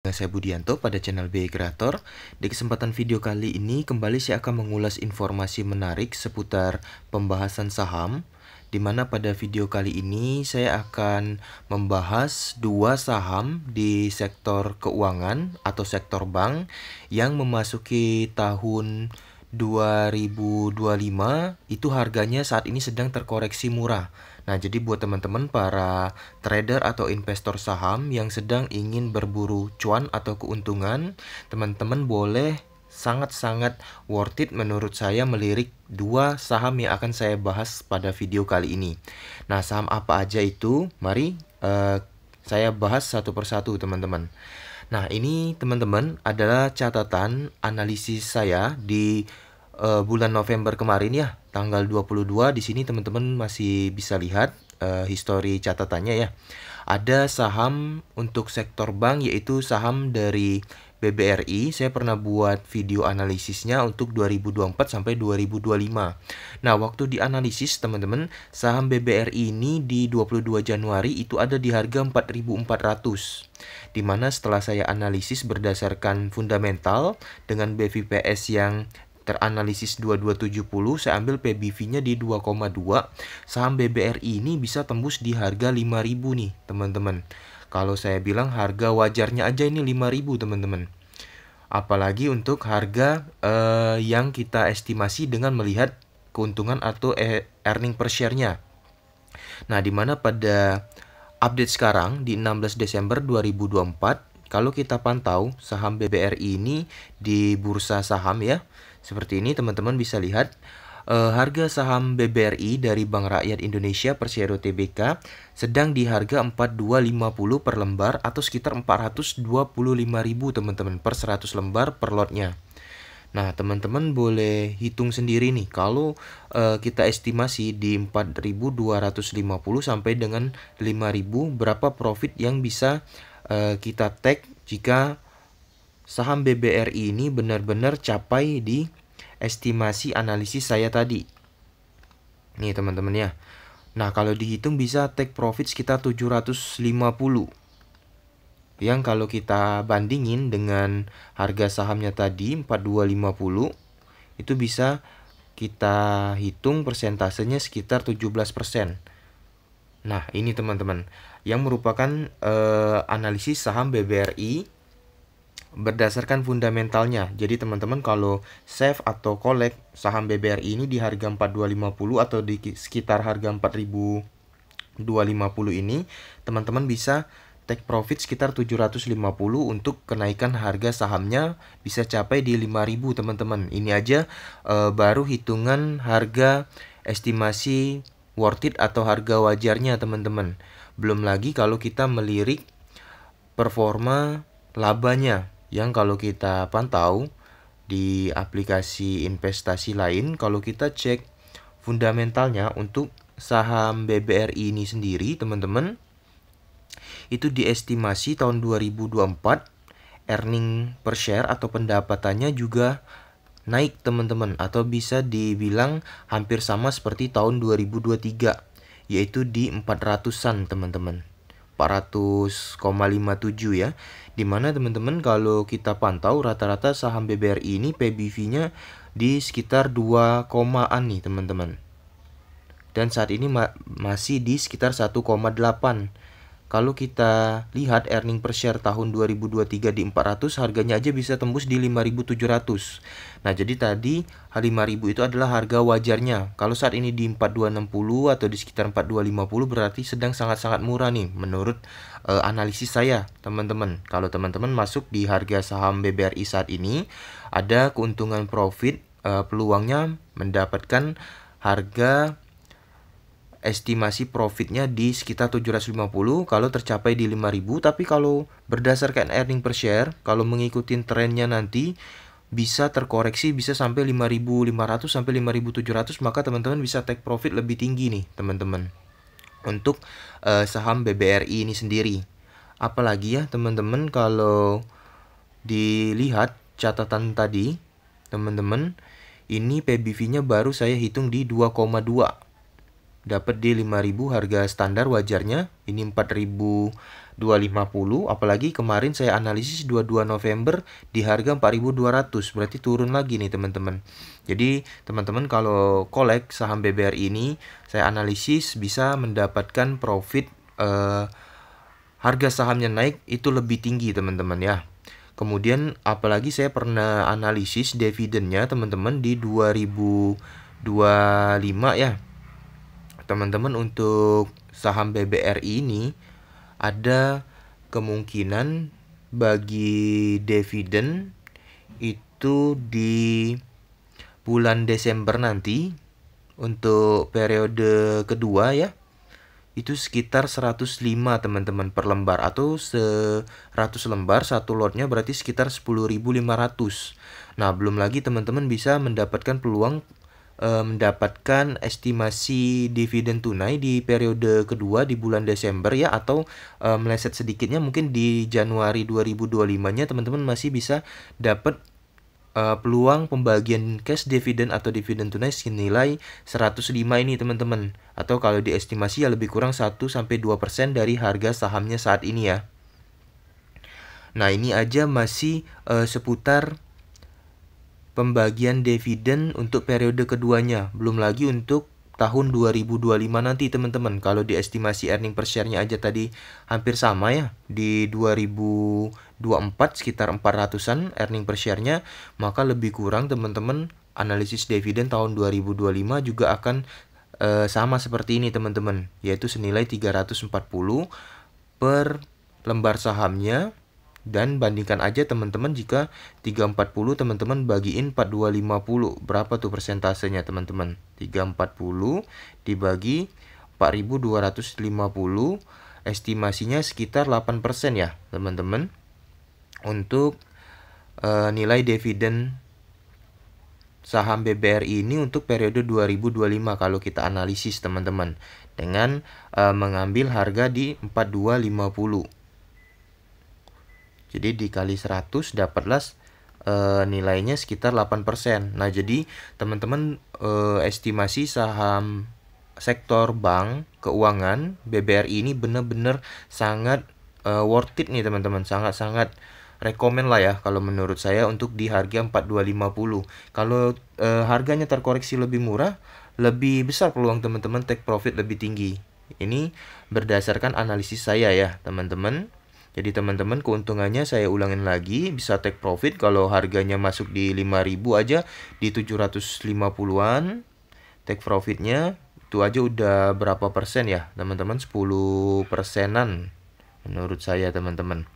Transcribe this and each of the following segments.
Saya Budianto pada channel BI Creator. Di kesempatan video kali ini kembali saya akan mengulas informasi menarik seputar pembahasan saham, di mana pada video kali ini saya akan membahas dua saham di sektor keuangan atau sektor bank yang memasuki tahun 2025 itu harganya saat ini sedang terkoreksi murah. Nah, jadi buat teman-teman para trader atau investor saham yang sedang ingin berburu cuan atau keuntungan, teman-teman boleh sangat-sangat worth it menurut saya melirik dua saham yang akan saya bahas pada video kali ini. Nah, saham apa aja itu? Mari saya bahas satu persatu, teman-teman. Nah, ini teman-teman adalah catatan analisis saya di bulan November kemarin ya, tanggal 22. Di sini teman-teman masih bisa lihat histori catatannya ya. Ada saham untuk sektor bank, yaitu saham dari BBRI. Saya pernah buat video analisisnya untuk 2024 sampai 2025. Nah, waktu dianalisis teman-teman, saham BBRI ini di 22 Januari itu ada di harga 4.400. Dimana setelah saya analisis berdasarkan fundamental dengan BVPS yang teranalisis 2270, saya ambil PBV-nya di 2,2. Saham BBRI ini bisa tembus di harga 5.000 nih, teman-teman. Kalau saya bilang harga wajarnya aja ini 5.000, teman-teman. Apalagi untuk harga yang kita estimasi dengan melihat keuntungan atau earning per share-nya. Nah, dimana pada update sekarang di 16 Desember 2024, kalau kita pantau saham BBRI ini di bursa saham ya, seperti ini teman-teman bisa lihat harga saham BBRI dari Bank Rakyat Indonesia Persero Tbk sedang di harga 4250 per lembar atau sekitar 425.000 teman-teman per 100 lembar per lotnya. Nah, teman-teman boleh hitung sendiri nih, kalau kita estimasi di 4.250 sampai dengan 5.000, berapa profit yang bisa kita take jika saham BBRI ini benar-benar capai di estimasi analisis saya tadi. Nih teman-teman ya. Nah, kalau dihitung bisa take profit sekitar 750. Yang kalau kita bandingin dengan harga sahamnya tadi 4250, itu bisa kita hitung persentasenya sekitar 17%. Nah, ini teman-teman yang merupakan analisis saham BBRI berdasarkan fundamentalnya. Jadi teman-teman kalau save atau collect saham BBRI ini di harga 4250 atau di sekitar harga 4250 ini, teman-teman bisa take profit sekitar 750 untuk kenaikan harga sahamnya bisa capai di 5.000 teman-teman. Ini aja baru hitungan harga estimasi worth it atau harga wajarnya teman-teman. Belum lagi kalau kita melirik performa labanya yang kalau kita pantau di aplikasi investasi lain, kalau kita cek fundamentalnya untuk saham BBRI ini sendiri teman-teman, itu diestimasi tahun 2024 earning per share atau pendapatannya juga naik teman-teman, atau bisa dibilang hampir sama seperti tahun 2023, yaitu di 400-an teman-teman, 400,57 ya. Dimana teman-teman kalau kita pantau rata-rata saham BBRI ini PBV-nya di sekitar 2 komaan nih teman-teman. Dan saat ini masih di sekitar 1,8. Kalau kita lihat earning per share tahun 2023 di 400, harganya aja bisa tembus di 5.700. Nah, jadi tadi 5.000 itu adalah harga wajarnya. Kalau saat ini di 4260 atau di sekitar 4250 berarti sedang sangat-sangat murah nih menurut analisis saya, teman-teman. Kalau teman-teman masuk di harga saham BBRI saat ini, ada keuntungan profit, peluangnya mendapatkan harga estimasi profitnya di sekitar 750 kalau tercapai di 5.000. Tapi kalau berdasarkan earning per share, kalau mengikuti trennya nanti bisa terkoreksi, bisa sampai 5.500 sampai 5.700, maka teman-teman bisa take profit lebih tinggi nih teman-teman untuk saham BBRI ini sendiri. Apalagi ya teman-teman, kalau dilihat catatan tadi teman-teman, ini PBV-nya baru saya hitung di 2,2. dapat di 5.000 harga standar wajarnya. Ini 4.250, apalagi kemarin saya analisis 22 November di harga 4.200, berarti turun lagi nih teman-teman. Jadi teman-teman kalau kolek saham BBRI ini, saya analisis bisa mendapatkan profit harga sahamnya naik itu lebih tinggi teman-teman ya. Kemudian apalagi saya pernah analisis dividennya teman-teman di 2025 ya. Teman-teman untuk saham BBRI ini ada kemungkinan bagi dividen itu di bulan Desember nanti untuk periode kedua ya. Itu sekitar 105 teman-teman per lembar, atau 100 lembar satu lotnya berarti sekitar 10.500. Nah, belum lagi teman-teman bisa mendapatkan peluang mendapatkan estimasi dividen tunai di periode kedua di bulan Desember ya, atau meleset sedikitnya mungkin di Januari 2025-nya teman-teman masih bisa dapat peluang pembagian cash dividen atau dividen tunai senilai 105 ini teman-teman. Atau kalau diestimasi ya lebih kurang 1-2% dari harga sahamnya saat ini ya. Nah, ini aja masih seputar pembagian dividen untuk periode keduanya. Belum lagi untuk tahun 2025 nanti teman-teman. Kalau diestimasi earning per share-nya aja tadi hampir sama ya, di 2024 sekitar 400-an earning per share-nya, maka lebih kurang teman-teman analisis dividen tahun 2025 juga akan sama seperti ini teman-teman, yaitu senilai 340 per lembar sahamnya. Dan bandingkan aja teman-teman, jika 340 teman-teman bagiin 4250, berapa tuh persentasenya teman-teman? 340 dibagi 4250, estimasinya sekitar 8% ya teman-teman untuk nilai dividen saham BBRI ini untuk periode 2025 kalau kita analisis teman-teman, dengan mengambil harga di 4250. Jadi dikali 100 dapatlah nilainya sekitar 8%. Nah, jadi teman-teman estimasi saham sektor bank keuangan BBRI ini benar-benar sangat worth it nih teman-teman. Sangat-sangat rekomen lah ya kalau menurut saya untuk di harga 4250. Kalau harganya terkoreksi lebih murah, lebih besar peluang teman-teman take profit lebih tinggi. Ini berdasarkan analisis saya ya teman-teman. Jadi teman-teman keuntungannya saya ulangin lagi, bisa take profit kalau harganya masuk di 5.000 aja di 750-an. Take profitnya itu aja udah berapa persen ya teman-teman? 10%-an menurut saya teman-teman.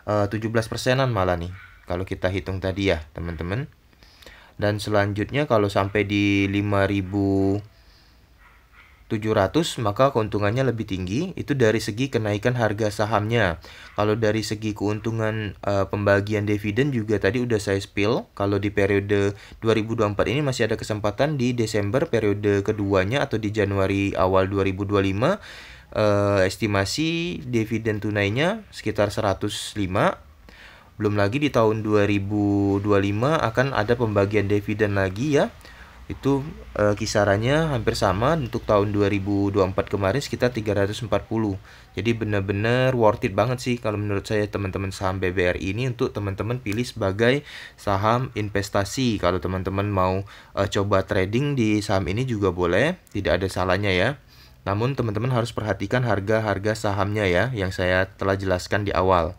17%-an malah nih kalau kita hitung tadi ya teman-teman. Dan selanjutnya kalau sampai di 5.700 maka keuntungannya lebih tinggi, itu dari segi kenaikan harga sahamnya. Kalau dari segi keuntungan pembagian dividen juga tadi udah saya spill. Kalau di periode 2024 ini masih ada kesempatan di Desember periode keduanya atau di Januari awal 2025, estimasi dividen tunainya sekitar 105. Belum lagi di tahun 2025 akan ada pembagian dividen lagi ya. Itu kisarannya hampir sama untuk tahun 2024 kemarin sekitar 340. Jadi benar-benar worth it banget sih kalau menurut saya teman-teman saham BBRI ini untuk teman-teman pilih sebagai saham investasi. Kalau teman-teman mau coba trading di saham ini juga boleh, tidak ada salahnya ya. Namun teman-teman harus perhatikan harga-harga sahamnya ya, yang saya telah jelaskan di awal.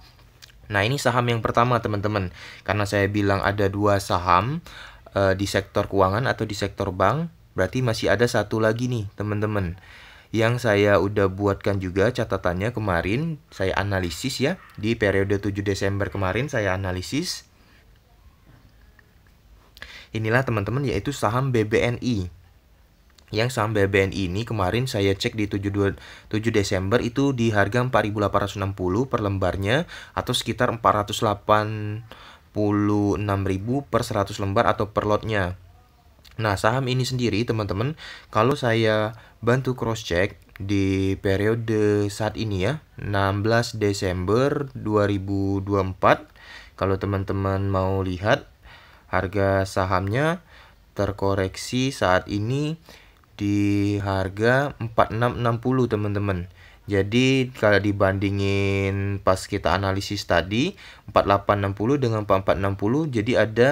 Nah, ini saham yang pertama teman-teman. Karena saya bilang ada dua saham di sektor keuangan atau di sektor bank, berarti masih ada satu lagi nih teman-teman, yang saya udah buatkan juga catatannya kemarin. Saya analisis ya, di periode 7 Desember kemarin saya analisis. Inilah teman-teman, yaitu saham BBNI. Yang saham BBNI ini kemarin saya cek di 7 Desember itu di harga 4.860 per lembarnya, atau sekitar 486.000 per 100 lembar atau per lotnya. Nah, saham ini sendiri teman-teman, kalau saya bantu cross check di periode saat ini ya, 16 Desember 2024, kalau teman-teman mau lihat harga sahamnya terkoreksi saat ini di harga 4660 teman-teman. Jadi kalau dibandingin pas kita analisis tadi 4860 dengan 4460, jadi ada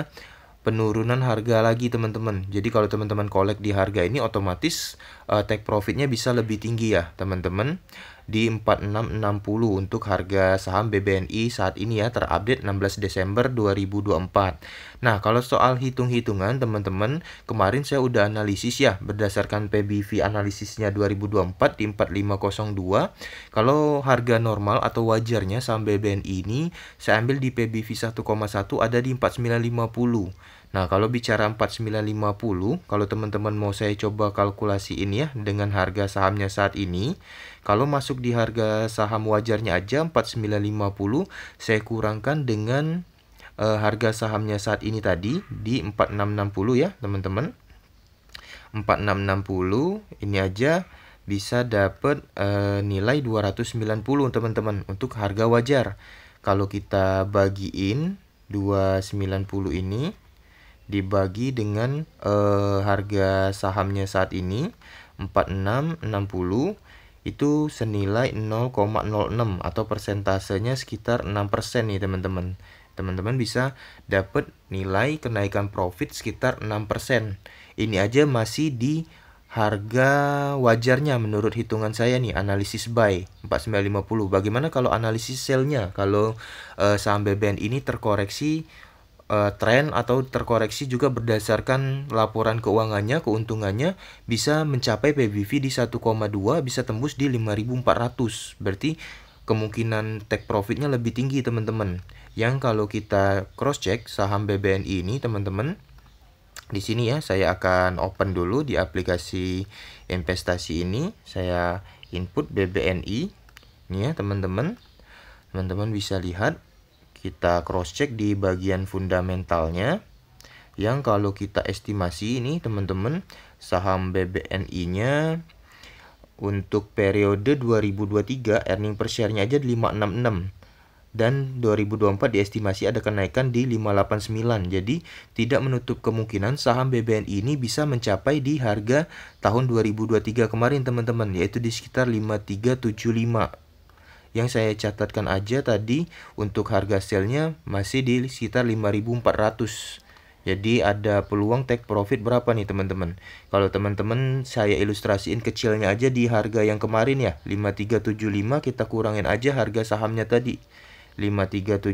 penurunan harga lagi teman-teman. Jadi kalau teman-teman collect di harga ini otomatis take profitnya bisa lebih tinggi ya teman-teman, di 4660 untuk harga saham BBNI saat ini ya, terupdate 16 Desember 2024. Nah, kalau soal hitung-hitungan teman-teman, kemarin saya udah analisis ya berdasarkan PBV analisisnya 2024 di 4502. Kalau harga normal atau wajarnya saham BBNI ini saya ambil di PBV 1,1 ada di 4950. Nah, kalau bicara 4950, kalau teman-teman mau saya coba kalkulasiin ya dengan harga sahamnya saat ini, kalau masuk di harga saham wajarnya aja 4950, saya kurangkan dengan harga sahamnya saat ini tadi di 4660 ya, teman-teman. 4660 ini aja bisa dapat nilai 290 teman-teman untuk harga wajar. Kalau kita bagiin 290 ini dibagi dengan harga sahamnya saat ini 4660, itu senilai 0,06 atau persentasenya sekitar 6% nih teman-teman. Teman-teman bisa dapat nilai kenaikan profit sekitar 6%. Ini aja masih di harga wajarnya menurut hitungan saya nih, analisis buy 4950. Bagaimana kalau analisis sell-nya? Kalau saham BBN ini terkoreksi tren atau terkoreksi juga berdasarkan laporan keuangannya, keuntungannya bisa mencapai PBV di 1,2, bisa tembus di 5400. Berarti kemungkinan take profitnya lebih tinggi teman-teman. Yang kalau kita cross check saham BBNI ini teman-teman, di sini ya saya akan open dulu di aplikasi investasi ini, saya input BBNI ini ya teman-teman. Teman-teman bisa lihat, kita cross check di bagian fundamentalnya, yang kalau kita estimasi ini teman-teman, saham BBNI-nya untuk periode 2023 earning per share-nya aja 566, dan 2024 diestimasi ada kenaikan di 589. Jadi tidak menutup kemungkinan saham BBNI ini bisa mencapai di harga tahun 2023 kemarin teman-teman, yaitu di sekitar 5375. Yang saya catatkan aja tadi untuk harga sell-nya masih di sekitar 5400. Jadi ada peluang take profit berapa nih teman-teman? Kalau teman-teman saya ilustrasiin kecilnya aja di harga yang kemarin ya, 5375, kita kurangin aja harga sahamnya tadi. 5375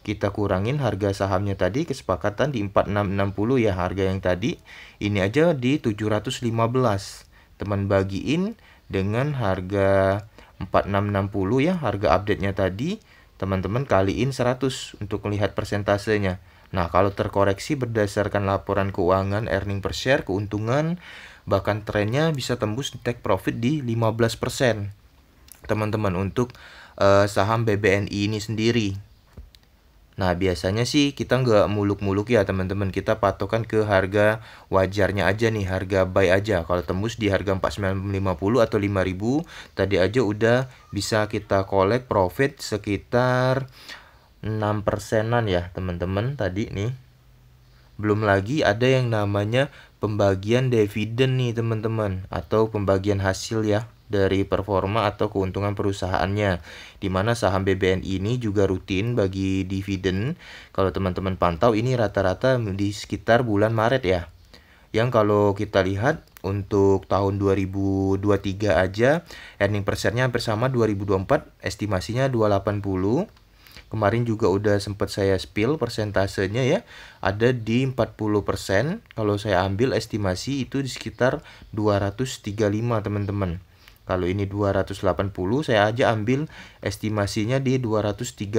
kita kurangin harga sahamnya tadi, kesepakatan di 4660 ya harga yang tadi. Ini aja di 715. Teman bagiin dengan harga 4660 ya, harga update-nya tadi, teman-teman kaliin 100 untuk melihat persentasenya. Nah, kalau terkoreksi berdasarkan laporan keuangan, earning per share, keuntungan, bahkan trennya bisa tembus take profit di 15% teman-teman untuk saham BBNI ini sendiri. Nah, biasanya sih kita nggak muluk-muluk ya teman-teman, kita patokan ke harga wajarnya aja nih, harga buy aja. Kalau tembus di harga 4950 atau 5000, tadi aja udah bisa kita collect profit sekitar 6%-an ya teman-teman tadi nih. Belum lagi ada yang namanya pembagian dividen nih teman-teman, atau pembagian hasil ya dari performa atau keuntungan perusahaannya, dimana saham BBNI ini juga rutin bagi dividen. Kalau teman-teman pantau ini rata-rata di sekitar bulan Maret ya, yang kalau kita lihat untuk tahun 2023 aja earning per share-nya hampir sama 2024, estimasinya 280. Kemarin juga udah sempat saya spill persentasenya ya, ada di 40%. Kalau saya ambil estimasi itu di sekitar 235 teman-teman. Kalau ini 280, saya aja ambil estimasinya di 235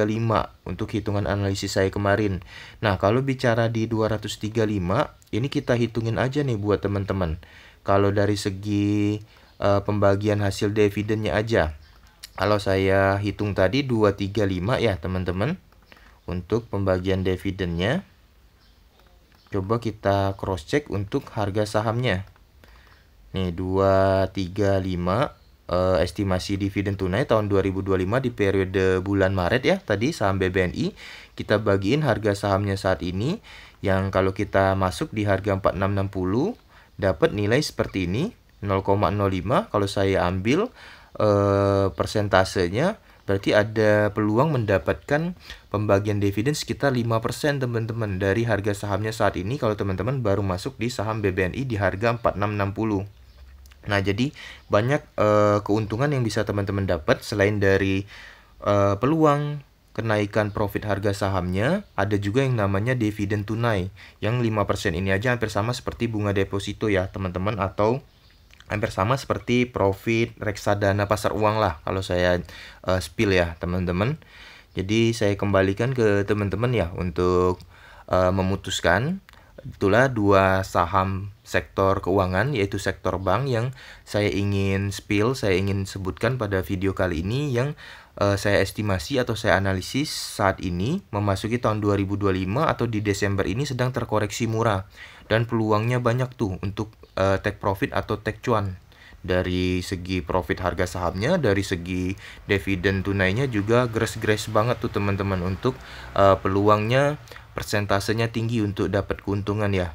untuk hitungan analisis saya kemarin. Nah, kalau bicara di 235, ini kita hitungin aja nih buat teman-teman. Kalau dari segi pembagian hasil dividennya aja, kalau saya hitung tadi 235 ya teman-teman untuk pembagian dividennya. Coba kita cross check untuk harga sahamnya. Nih 235 estimasi dividen tunai tahun 2025 di periode bulan Maret ya, tadi saham BBNI kita bagiin harga sahamnya saat ini, Yang kalau kita masuk di harga 4660 dapat nilai seperti ini 0,05. Kalau saya ambil persentasenya, berarti ada peluang mendapatkan pembagian dividen sekitar 5% teman-teman dari harga sahamnya saat ini kalau teman-teman baru masuk di saham BBNI di harga 4660. Nah, jadi banyak keuntungan yang bisa teman-teman dapat selain dari peluang kenaikan profit harga sahamnya, ada juga yang namanya dividen tunai. Yang 5% ini aja hampir sama seperti bunga deposito ya, teman-teman, atau hampir sama seperti profit reksadana pasar uang lah kalau saya spill ya, teman-teman. Jadi saya kembalikan ke teman-teman ya untuk memutuskan. Itulah dua saham sektor keuangan, yaitu sektor bank yang saya ingin spill, saya ingin sebutkan pada video kali ini, yang saya estimasi atau saya analisis saat ini memasuki tahun 2025 atau di Desember ini sedang terkoreksi murah. Dan peluangnya banyak tuh untuk take profit atau take cuan. Dari segi profit harga sahamnya, dari segi dividen tunainya juga gres-gres banget tuh teman-teman, untuk peluangnya persentasenya tinggi untuk dapat keuntungan ya.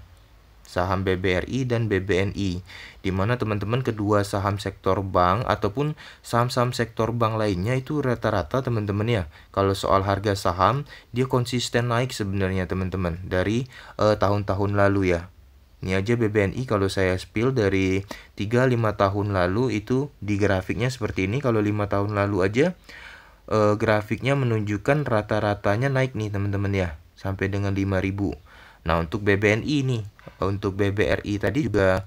Saham BBRI dan BBNI, dimana teman-teman kedua saham sektor bank ataupun saham-saham sektor bank lainnya itu rata-rata teman-teman ya, kalau soal harga saham dia konsisten naik sebenarnya teman-teman dari tahun-tahun lalu ya. Ini aja BBNI kalau saya spill dari 3-5 tahun lalu itu di grafiknya seperti ini. Kalau 5 tahun lalu aja grafiknya menunjukkan rata-ratanya naik nih teman-teman ya, sampai dengan 5.000. Nah, untuk BBNI nih, untuk BBRI tadi juga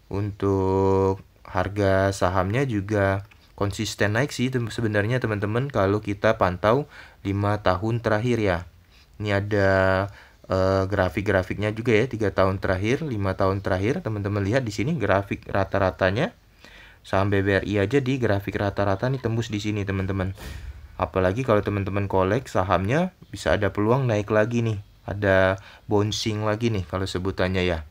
untuk harga sahamnya juga konsisten naik sih sebenarnya teman-teman kalau kita pantau 5 tahun terakhir ya. Ini ada grafik-grafiknya juga ya, 3 tahun terakhir, 5 tahun terakhir. Teman-teman lihat di sini grafik rata-ratanya saham BBRI aja di grafik rata-rata nih tembus di sini teman-teman. Apalagi kalau teman-teman kolek sahamnya bisa ada peluang naik lagi nih, ada bouncing lagi nih kalau sebutannya ya.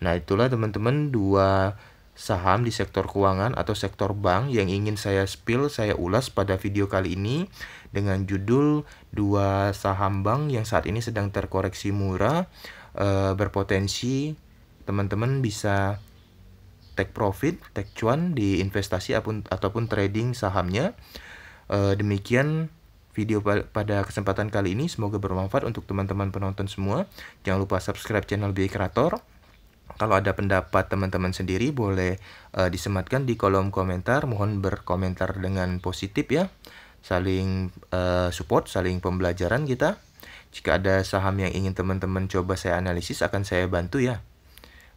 Nah, itulah teman-teman dua saham di sektor keuangan atau sektor bank yang ingin saya spill, saya ulas pada video kali ini dengan judul dua saham bank yang saat ini sedang terkoreksi murah, berpotensi teman-teman bisa take profit, take cuan di investasi ataupun trading sahamnya. Demikian video pada kesempatan kali ini, semoga bermanfaat untuk teman-teman penonton semua. Jangan lupa subscribe channel BI Kreator. Kalau ada pendapat teman-teman sendiri boleh disematkan di kolom komentar. Mohon berkomentar dengan positif ya. Saling support, saling pembelajaran kita. Jika ada saham yang ingin teman-teman coba saya analisis, akan saya bantu ya,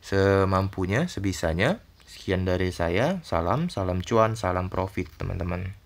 semampunya, sebisanya. Sekian dari saya. Salam cuan, salam profit teman-teman.